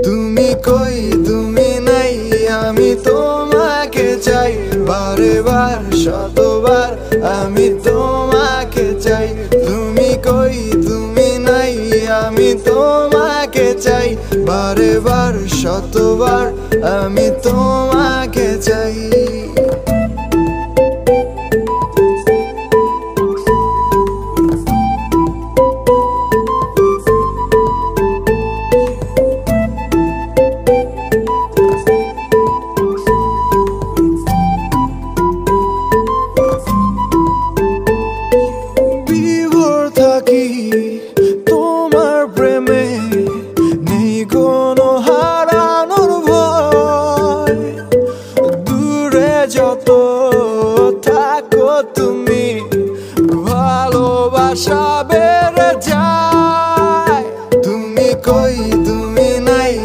তুমি কই তুমি নাই, আমি তোমাকে চাই, বারে বার শতবার আমি তোমাকে চাই। তুমি কই তুমি নাই, আমি তোমাকে চাই, বারে বার শতবার আমি তোমাকে চাই।